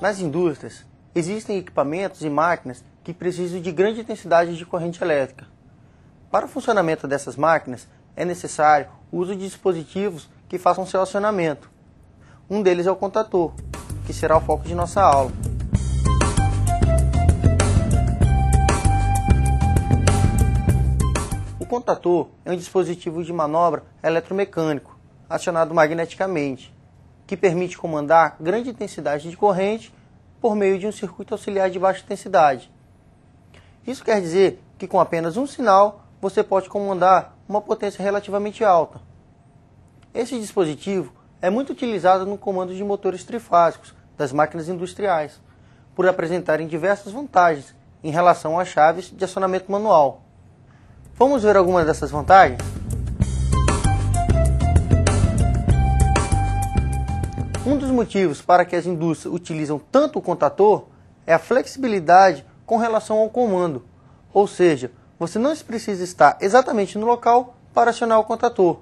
Nas indústrias, existem equipamentos e máquinas que precisam de grande intensidade de corrente elétrica. Para o funcionamento dessas máquinas, é necessário o uso de dispositivos que façam seu acionamento. Um deles é o contator, que será o foco de nossa aula. O contator é um dispositivo de manobra eletromecânico, acionado magneticamente, que permite comandar grande intensidade de corrente por meio de um circuito auxiliar de baixa intensidade. Isso quer dizer que com apenas um sinal você pode comandar uma potência relativamente alta. Esse dispositivo é muito utilizado no comando de motores trifásicos das máquinas industriais, por apresentarem diversas vantagens em relação às chaves de acionamento manual. Vamos ver algumas dessas vantagens? Um dos motivos para que as indústrias utilizam tanto o contator é a flexibilidade com relação ao comando, ou seja, você não precisa estar exatamente no local para acionar o contator.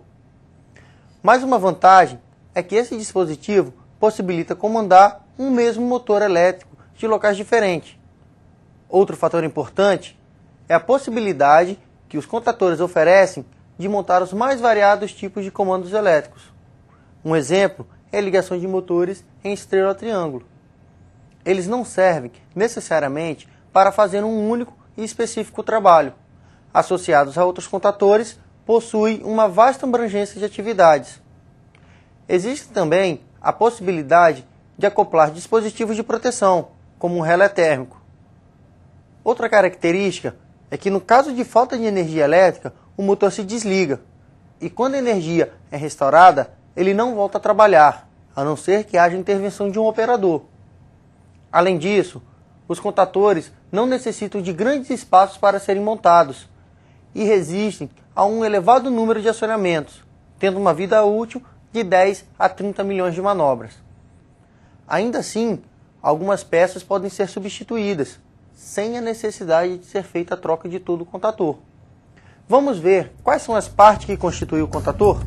Mais uma vantagem é que esse dispositivo possibilita comandar um mesmo motor elétrico de locais diferentes. Outro fator importante é a possibilidade que os contatores oferecem de montar os mais variados tipos de comandos elétricos. Um exemplo é a ligação de motores em estrela-triângulo. Eles não servem necessariamente para fazer um único e específico trabalho. Associados a outros contatores, possuem uma vasta abrangência de atividades. Existe também a possibilidade de acoplar dispositivos de proteção, como um relé térmico. Outra característica é que no caso de falta de energia elétrica, o motor se desliga, e quando a energia é restaurada, ele não volta a trabalhar, a não ser que haja intervenção de um operador. Além disso, os contatores não necessitam de grandes espaços para serem montados e resistem a um elevado número de acionamentos, tendo uma vida útil de 10 a 30 milhões de manobras. Ainda assim, algumas peças podem ser substituídas, sem a necessidade de ser feita a troca de todo o contator. Vamos ver quais são as partes que constituem o contator?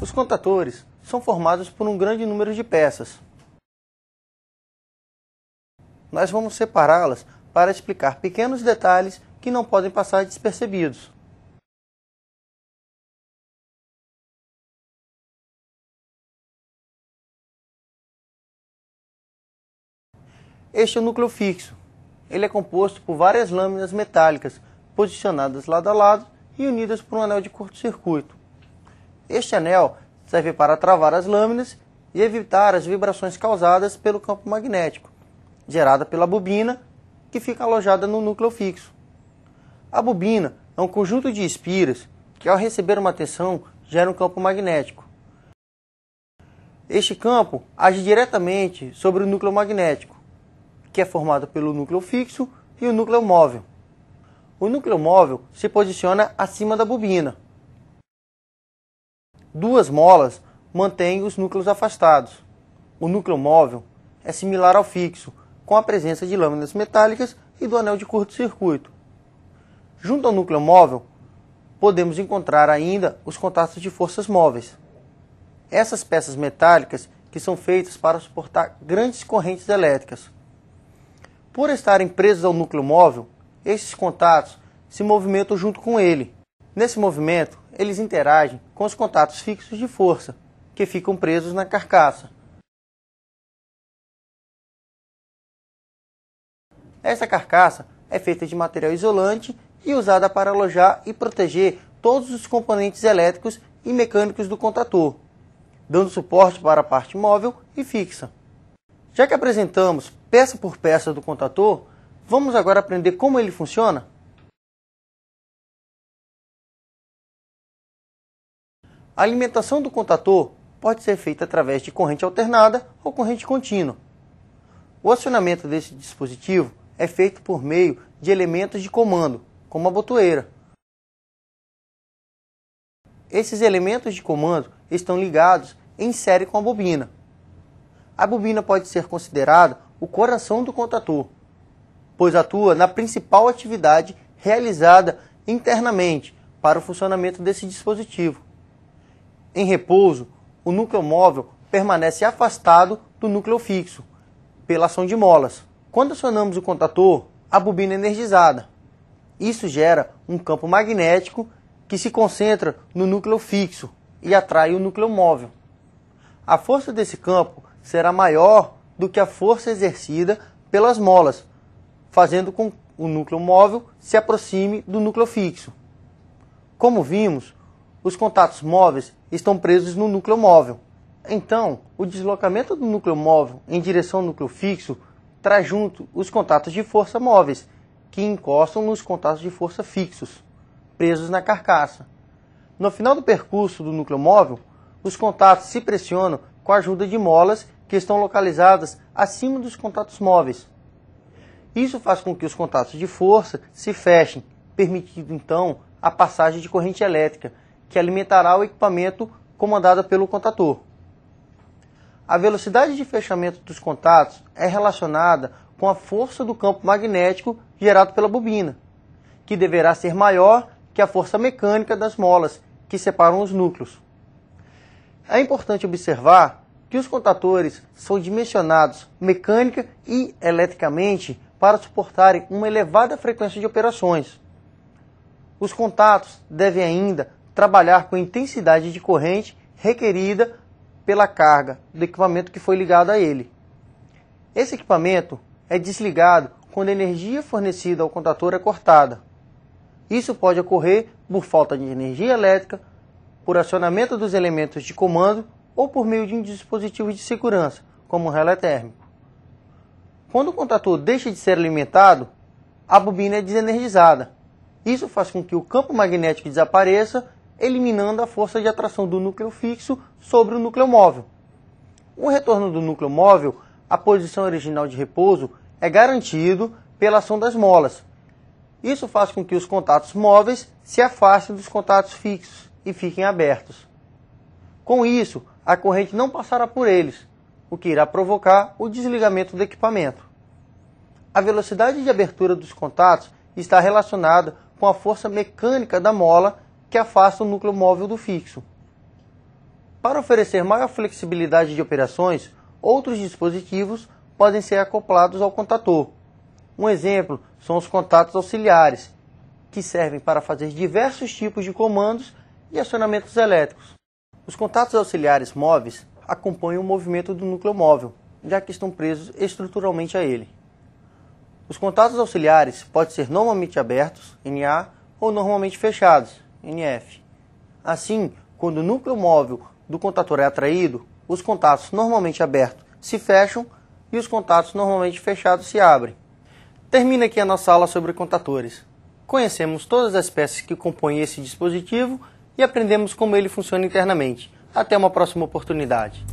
Os contatores são formados por um grande número de peças. Nós vamos separá-las para explicar pequenos detalhes que não podem passar despercebidos. Este é o núcleo fixo. Ele é composto por várias lâminas metálicas posicionadas lado a lado e unidas por um anel de curto-circuito. Este anel serve para travar as lâminas e evitar as vibrações causadas pelo campo magnético, gerada pela bobina, que fica alojada no núcleo fixo. A bobina é um conjunto de espiras que, ao receber uma tensão, gera um campo magnético. Este campo age diretamente sobre o núcleo magnético, que é formado pelo núcleo fixo e o núcleo móvel. O núcleo móvel se posiciona acima da bobina. Duas molas mantêm os núcleos afastados. O núcleo móvel é similar ao fixo, com a presença de lâminas metálicas e do anel de curto-circuito. Junto ao núcleo móvel, podemos encontrar ainda os contatos de forças móveis. Essas peças metálicas que são feitas para suportar grandes correntes elétricas. Por estarem presos ao núcleo móvel, esses contatos se movimentam junto com ele. Nesse movimento, eles interagem com os contatos fixos de força, que ficam presos na carcaça. Essa carcaça é feita de material isolante e usada para alojar e proteger todos os componentes elétricos e mecânicos do contator, dando suporte para a parte móvel e fixa. Já que apresentamos peça por peça do contator, vamos agora aprender como ele funciona? A alimentação do contator pode ser feita através de corrente alternada ou corrente contínua. O acionamento desse dispositivo é feito por meio de elementos de comando, como a botoeira. Esses elementos de comando estão ligados em série com a bobina. A bobina pode ser considerada o coração do contator, pois atua na principal atividade realizada internamente para o funcionamento desse dispositivo. Em repouso, o núcleo móvel permanece afastado do núcleo fixo, pela ação de molas. Quando acionamos o contator, a bobina é energizada. Isso gera um campo magnético que se concentra no núcleo fixo e atrai o núcleo móvel. A força desse campo será maior do que a força exercida pelas molas, fazendo com que o núcleo móvel se aproxime do núcleo fixo. Como vimos, os contatos móveis estão presos no núcleo móvel. Então, o deslocamento do núcleo móvel em direção ao núcleo fixo traz junto os contatos de força móveis, que encostam nos contatos de força fixos, presos na carcaça. No final do percurso do núcleo móvel, os contatos se pressionam com a ajuda de molas que estão localizadas acima dos contatos móveis. Isso faz com que os contatos de força se fechem, permitindo então a passagem de corrente elétrica, que alimentará o equipamento comandado pelo contator. A velocidade de fechamento dos contatos é relacionada com a força do campo magnético gerado pela bobina, que deverá ser maior que a força mecânica das molas que separam os núcleos. É importante observar que os contatores são dimensionados mecânica e eletricamente para suportarem uma elevada frequência de operações. Os contatos devem ainda trabalhar com a intensidade de corrente requerida pela carga do equipamento que foi ligado a ele. Esse equipamento é desligado quando a energia fornecida ao contator é cortada. Isso pode ocorrer por falta de energia elétrica, por acionamento dos elementos de comando ou por meio de um dispositivo de segurança, como um relé térmico. Quando o contator deixa de ser alimentado, a bobina é desenergizada. Isso faz com que o campo magnético desapareça, eliminando a força de atração do núcleo fixo sobre o núcleo móvel. O retorno do núcleo móvel à posição original de repouso é garantido pela ação das molas. Isso faz com que os contatos móveis se afastem dos contatos fixos e fiquem abertos. Com isso, a corrente não passará por eles, o que irá provocar o desligamento do equipamento. A velocidade de abertura dos contatos está relacionada com a força mecânica da mola que afasta o núcleo móvel do fixo. Para oferecer maior flexibilidade de operações, outros dispositivos podem ser acoplados ao contator. Um exemplo são os contatos auxiliares, que servem para fazer diversos tipos de comandos e acionamentos elétricos. Os contatos auxiliares móveis acompanham o movimento do núcleo móvel, já que estão presos estruturalmente a ele. Os contatos auxiliares podem ser normalmente abertos, NA, ou normalmente fechados, NF. Assim, quando o núcleo móvel do contator é atraído, os contatos normalmente abertos se fecham e os contatos normalmente fechados se abrem. Termina aqui a nossa aula sobre contatores. Conhecemos todas as peças que compõem esse dispositivo e aprendemos como ele funciona internamente. Até uma próxima oportunidade.